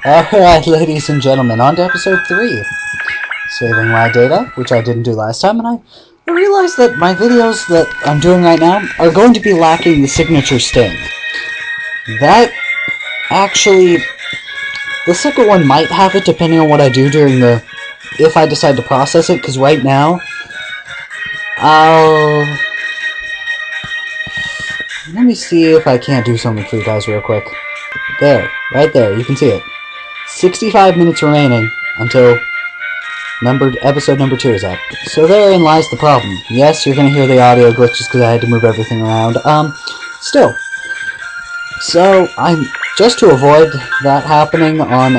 Alright, ladies and gentlemen, on to episode 3. Saving my data, which I didn't do last time, and I realized that my videos that I'm doing right now are going to be lacking the signature sting. That, actually, the second one might have it depending on what I do during the... if I decide to process it, because right now, let me see if I can't do something for you guys real quick. There, right there, you can see it. 65 minutes remaining until episode number 2 is up. So therein lies the problem. Yes, you're going to hear the audio glitches because I had to move everything around. Still. So, just to avoid that happening on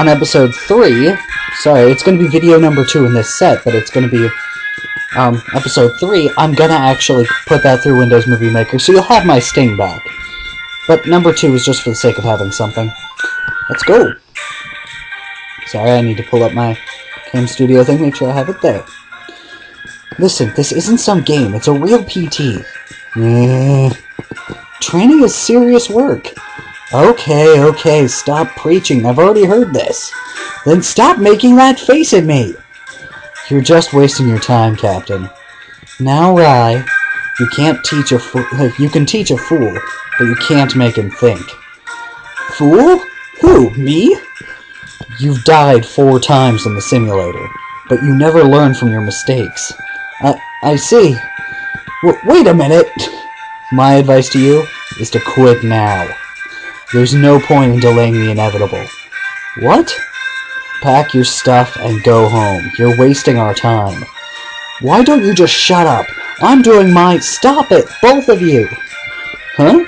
episode 3, sorry, it's going to be video number 2 in this set, but it's going to be, episode 3, I'm going to actually put that through Windows Movie Maker, so you'll have my sting back. But number 2 is just for the sake of having something. Let's go! Sorry, I need to pull up my Cam Studio thing, make sure I have it there. Listen, this isn't some game, it's a real PT. Training is serious work. Okay, stop preaching, I've already heard this. Then stop making that face at me! You're just wasting your time, Captain. Now, Rai, you can't teach a fool. You can teach a fool, but you can't make him think. Fool? Who? Me? You've died 4 times in the simulator, but you never learn from your mistakes. I see. Wait a minute! My advice to you is to quit now. There's no point in delaying the inevitable. What? Pack your stuff and go home. You're wasting our time. Why don't you just shut up? I'm doing my... Stop it! Both of you! Huh?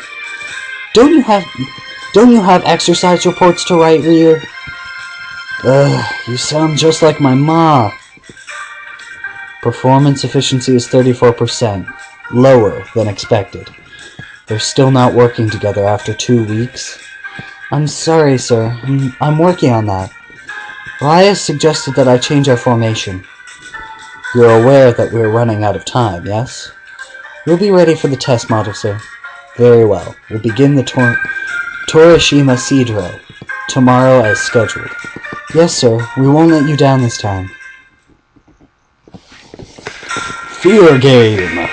Don't you have exercise reports to write, Ryu? You sound just like my ma. Performance efficiency is 34%. Lower than expected. They're still not working together after 2 weeks. I'm sorry, sir. I'm working on that. Raya suggested that I change our formation. You're aware that we're running out of time, yes? We'll be ready for the test model, sir. Very well. We'll begin the Torishima Sidro tomorrow as scheduled. Yes, sir. We won't let you down this time. Fear game!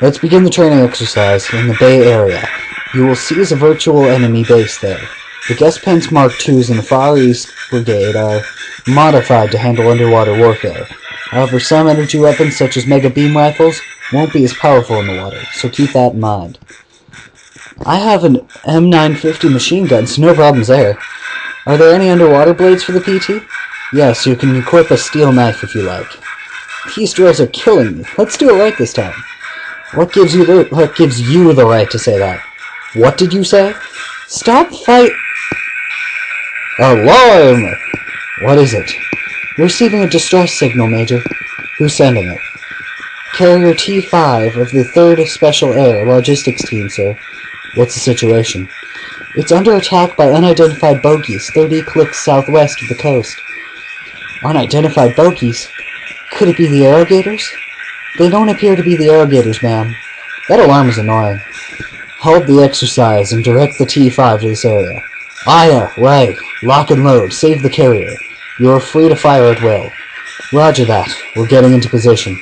Let's begin the training exercise in the Bay Area. You will seize a virtual enemy base there. The Guest Mark IIs in the Far East Brigade are modified to handle underwater warfare. However, some energy weapons, such as mega beam rifles, won't be as powerful in the water, so keep that in mind. I have an M950 machine gun, so no problems there. Are there any underwater blades for the PT? Yes, you can equip a steel knife if you like. These drills are killing me. Let's do it right this time. What gives you the right to say that? What did you say? Stop fight... Alarm! What is it? You're receiving a distress signal, Major. Who's sending it? Carrier T5 of the 3rd Special Air Logistics Team, sir. What's the situation? It's under attack by unidentified bogies 30 clicks southwest of the coast. Unidentified bogies? Could it be the Arrogators? They don't appear to be the Arrogators, ma'am. That alarm is annoying. Hold the exercise and direct the T5 to this area. Aya, right. Lock and load. Save the carrier. You are free to fire at will. Roger that. We're getting into position.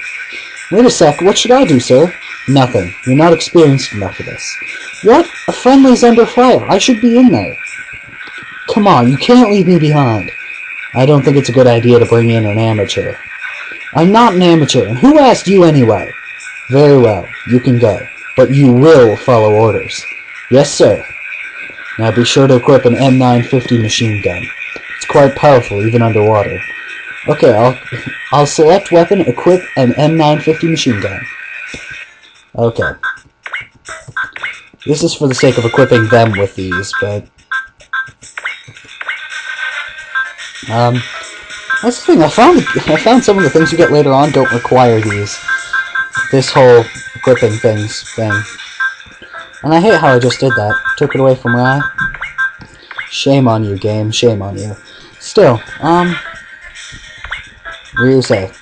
Wait a sec. What should I do, sir? Nothing. You're not experienced enough for this. What? A friendly's under fire. I should be in there. Come on, you can't leave me behind. I don't think it's a good idea to bring in an amateur. I'm not an amateur, and who asked you anyway? Very well, you can go. But you will follow orders. Yes, sir. Now be sure to equip an M950 machine gun. It's quite powerful, even underwater. Okay, I'll select weapon, equip an M950 machine gun. Okay. This is for the sake of equipping them with these, but... that's the thing, I found some of the things you get later on don't require these. This whole equipping thing. And I hate how I just did that. Took it away from Rai. Shame on you, game. Shame on you. Still, Ryusei.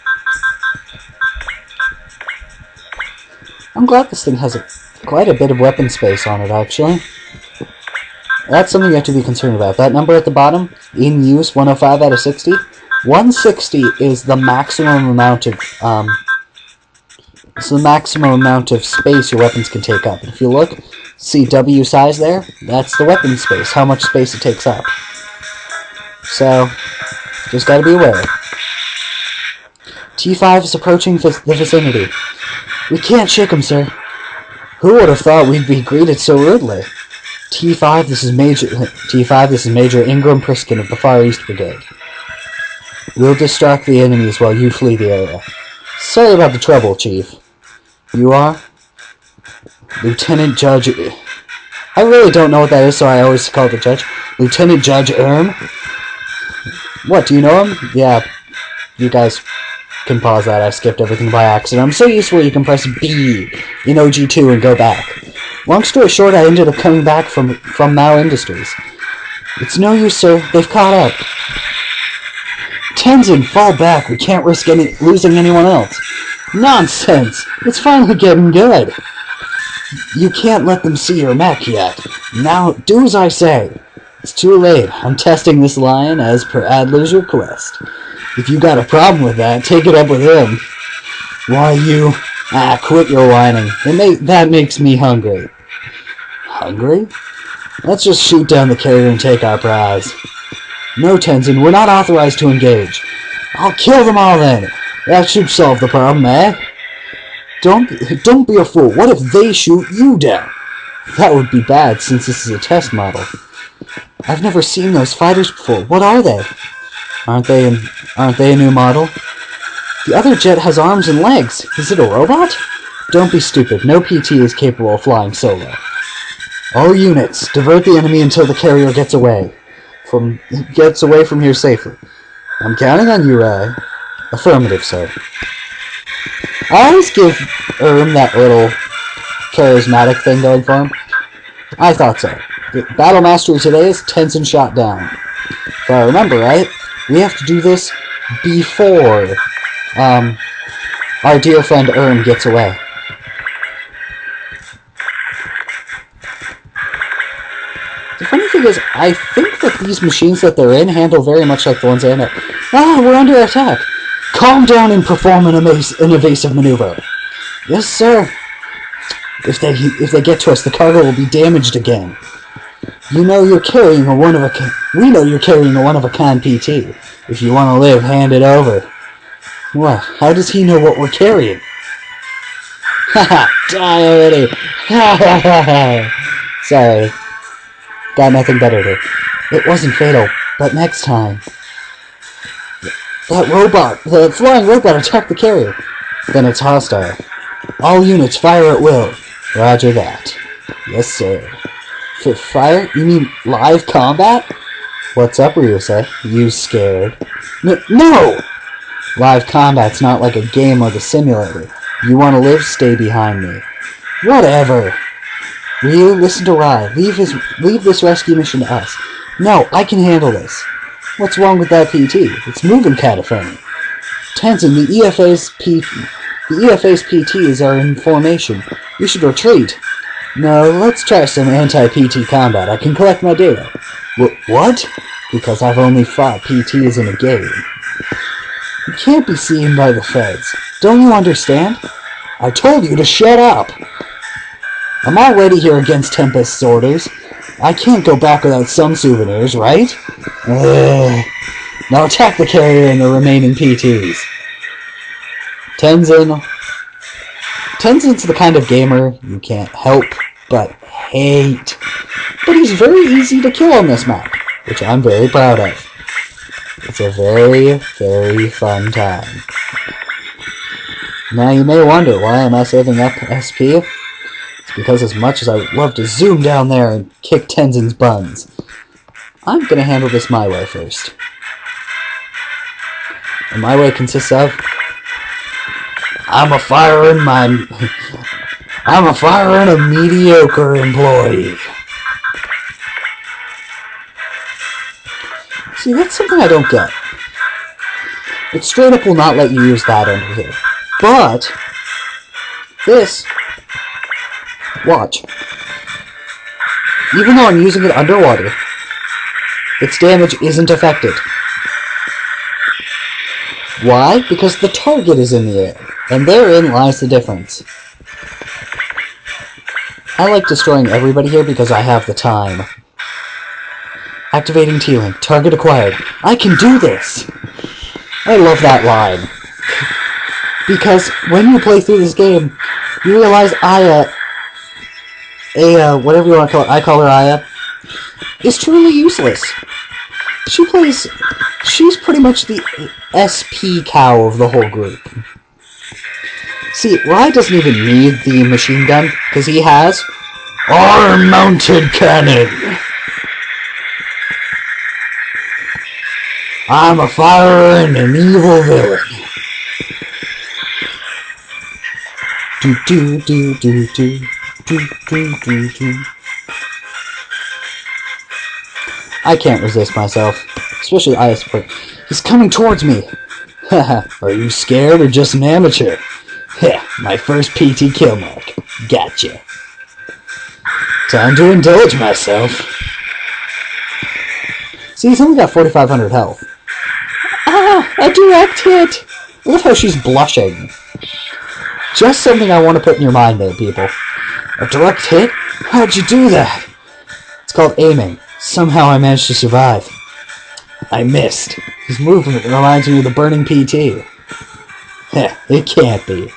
I'm glad this thing has quite a bit of weapon space on it, actually. That's something you have to be concerned about. That number at the bottom, in use, 105 out of 60. 160 is the maximum amount of space your weapons can take up. If you look, see W size there? That's the weapon space, how much space it takes up. So, just gotta be aware. T5 is approaching the vicinity. We can't shake him, sir. Who would have thought we'd be greeted so rudely? T5, this is Major Ingram Priskin of the Far East Brigade. We'll distract the enemies while you flee the area. Sorry about the trouble, Chief. You are? Lieutenant Judge... I really don't know what that is, so I always call it the Judge. Lieutenant Judge Erm? What, do you know him? Yeah, you guys can pause that. I skipped everything by accident. I'm so used to where you can press B in OG2 and go back. Long story short, I ended up coming back from Mao Industries. It's no use, sir. They've caught up. Tenzan, fall back. We can't risk losing anyone else. Nonsense! It's finally getting good. You can't let them see your mech yet. Now, do as I say. It's too late. I'm testing this lion as per Adler's request. If you got a problem with that, take it up with him. Why, you... quit your whining. That makes me hungry. Hungry? Let's just shoot down the carrier and take our prize. No, Tenzan, we're not authorized to engage. I'll kill them all then. That should solve the problem, eh? Don't be a fool. What if they shoot you down? That would be bad, since this is a test model. I've never seen those fighters before. What are they? Aren't they a new model? The other jet has arms and legs. Is it a robot? Don't be stupid. No PT is capable of flying solo. All units, divert the enemy until the carrier gets away from here safely. I'm counting on you, Rai. Affirmative, sir. I always give Erm that little charismatic thing going for him. I thought so. The battle mastery today is Tenzan shot down. If I remember right, we have to do this before our dear friend Erm gets away. The funny thing is, I think that these machines that they're in handle very much like the ones they're in. We're under attack. Calm down and perform an evasive maneuver. Yes, sir. If they get to us, the cargo will be damaged again. You know you're carrying a one-of-a-kind... We know you're carrying a one-of-a-kind PT. If you want to live, hand it over. What? How does he know what we're carrying? Haha! Die already! Ha ha ha ha! Sorry. Got nothing better to... It wasn't fatal, but next time... That robot! The flying robot attacked the carrier! Then it's hostile. All units fire at will. Roger that. Yes, sir. Fire? You mean live combat? What's up, Ryusei? You scared? No! Live combat's not like a game or the simulator. You want to live? Stay behind me. Whatever. Ryu, listen to Rai. Leave this rescue mission to us. No, I can handle this. What's wrong with that PT? It's moving kind of funny. Tenzan, the EFA's PTs are in formation. We should retreat. No, let's try some anti-PT combat. I can collect my data. What? Because I've only fought PTs in a game. You can't be seen by the feds. Don't you understand? I told you to shut up! I'm already here against Tempest's orders. I can't go back without some souvenirs, right? Now attack the carrier and the remaining PTs. Tenzan's the kind of gamer you can't help but hate. But he's very easy to kill on this map, which I'm very proud of. It's a very, very fun time. Now you may wonder, why am I saving up SP? It's because as much as I would love to zoom down there and kick Tenzan's buns, I'm gonna handle this my way first. And my way consists of... I'm a fire and a mediocre employee. See, that's something I don't get. It straight up will not let you use that under here. But this, watch. Even though I'm using it underwater, its damage isn't affected. Why? Because the target is in the air, and therein lies the difference. I like destroying everybody here because I have the time. Activating T-Link. Target acquired. I can do this! I love that line. Because when you play through this game, you realize Aya, whatever you want to call it, I call her Aya, is truly useless. She's pretty much the SP cow of the whole group. See, Rai doesn't even need the machine gun, because he has arm-mounted cannon. I'm a firer and an evil villain. Do do do do do do do do do. I can't resist myself, especially Aya support. He's coming towards me. Haha, are you scared or just an amateur? Heh, my first PT kill mark. Gotcha. Time to indulge myself. See, he's only got 4,500 health. Ah, a direct hit! Look how she's blushing. Just something I want to put in your mind there, people. A direct hit? How'd you do that? It's called aiming. Somehow I managed to survive. I missed. His movement reminds me of the burning PT. Heh, it can't be.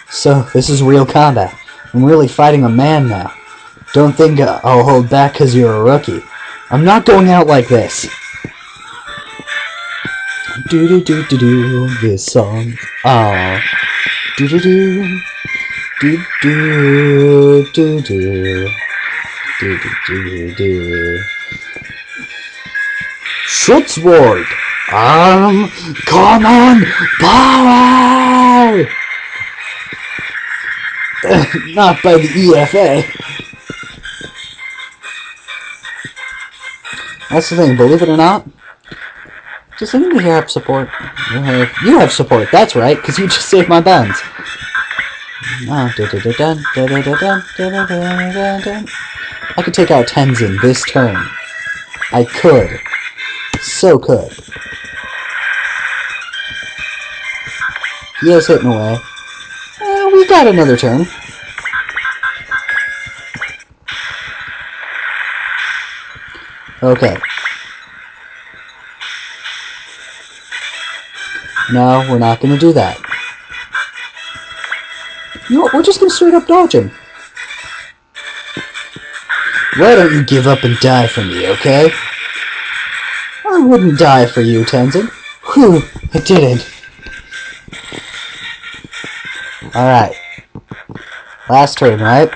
So, this is real combat. I'm really fighting a man now. Don't think I'll hold back because you're a rookie. I'm not going out like this. Do-do-do-do-do, this song. Aww. Do-do-do. Do-do-do-do. Do-do-do-do. Schutzwort! Common power! Not by the EFA. That's the thing, believe it or not. Does anybody here have support? You have support, that's right, because you just saved my buns. I could take out Tenzan this turn. I could. So could. He is hitting away. We got another turn. Okay. No, we're not going to do that. You know what? We're just going to straight up dodge him. Why don't you give up and die for me, okay? I wouldn't die for you, Tenzan. Whew, I didn't. Alright. Last turn, right?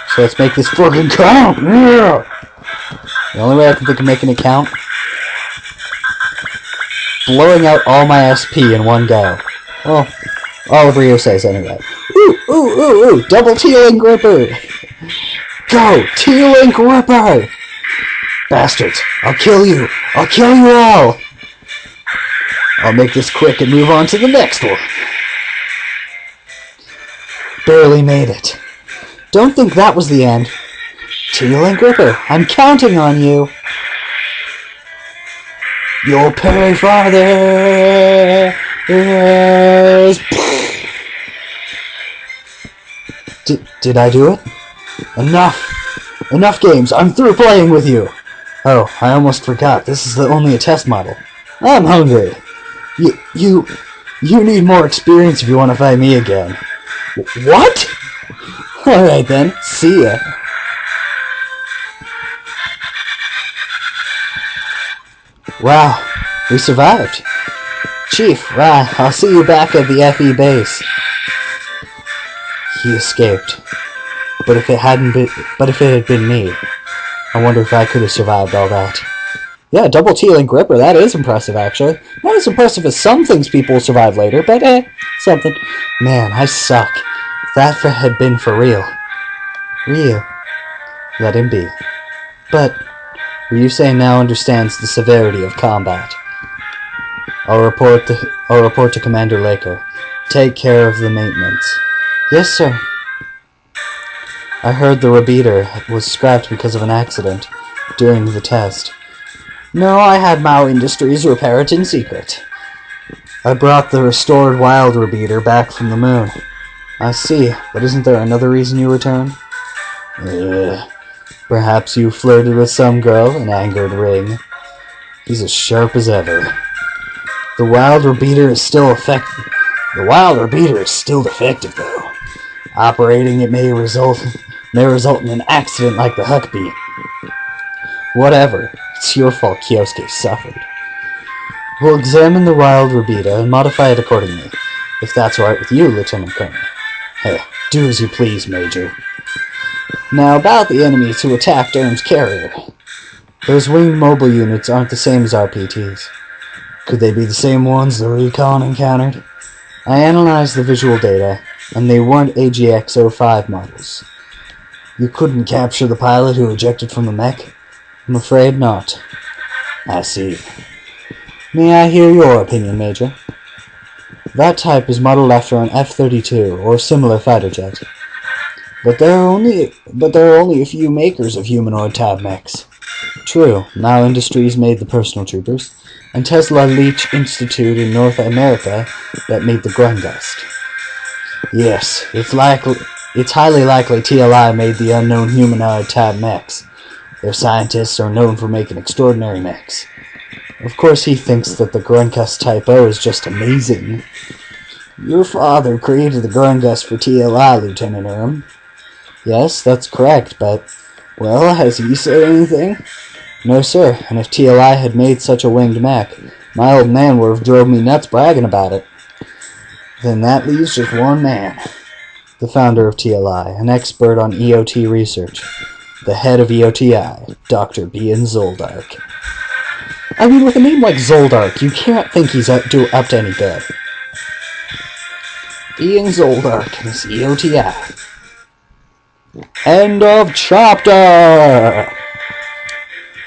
So let's make this fucking count! Yeah! The only way I can think of making it count? Blowing out all my SP in one go. Well, all of Rio says anyway. Ooh, ooh, ooh, ooh! Double T-Link Ripper! Go! T-Link Ripper! Bastards! I'll kill you! I'll kill you all! I'll make this quick and move on to the next one. Barely made it. Don't think that was the end. T-Link Ripper, I'm counting on you. You'll pay for this. Did I do it? Enough! Enough games! I'm through playing with you! Oh, I almost forgot. This is only a test model. I'm hungry. You need more experience if you want to fight me again. What? Alright then, see ya. Wow, we survived. Chief, Rai, I'll see you back at the FE base. He escaped. But if it had been me, I wonder if I could have survived all that. Yeah, double T-Link Ripper, that is impressive actually. Not as impressive as some things people will survive later, but something. Man, I suck. If that had been for real. Let him be. But Ryusei now understands the severity of combat. I'll report to Commander Laker. Take care of the maintenance. Yes, sir. I heard the repeater was scrapped because of an accident during the test. No, I had Mao Industries repair it in secret. I brought the restored wild repeater back from the moon. I see, but isn't there another reason you returned? Perhaps you flirted with some girl and angered Ring. He's as sharp as ever. The wild repeater is still effective. The wild repeater is still defective, though. Operating it may result in an accident like the Huckbee. Whatever. It's your fault Kyosuke suffered. We'll examine the wild repeater and modify it accordingly, if that's all right with you, Lieutenant Colonel. Hey, do as you please, Major. Now about the enemies who attacked Ern's carrier. Those winged mobile units aren't the same as RPTs. Could they be the same ones the Recon encountered? I analyzed the visual data, and they weren't AGX-05 models. You couldn't capture the pilot who ejected from the mech? I'm afraid not. I see. May I hear your opinion, Major? That type is modeled after an F-32 or similar fighter jet. But there are only a few makers of humanoid-type mechs. True, Mao Industries made the personal troopers, and Tesla Leech Institute in North America that made the Grungust. Yes, it's highly likely TLI made the unknown humanoid-type mechs. Their scientists are known for making extraordinary mechs. Of course he thinks that the Grungust Type O is just amazing. Your father created the Grungust for TLI, Lieutenant Erm. Yes, that's correct, but, well, has he said anything? No, sir, and if TLI had made such a winged mech, my old man would have drove me nuts bragging about it. Then that leaves just one man. The founder of TLI, an expert on EOT research. The head of EOTI, Dr. Bian Zoldark. I mean, with a name like Zoldark, you can't think he's up to any good. Bian Zoldark and his EOTI. End of chapter!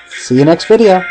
See you next video.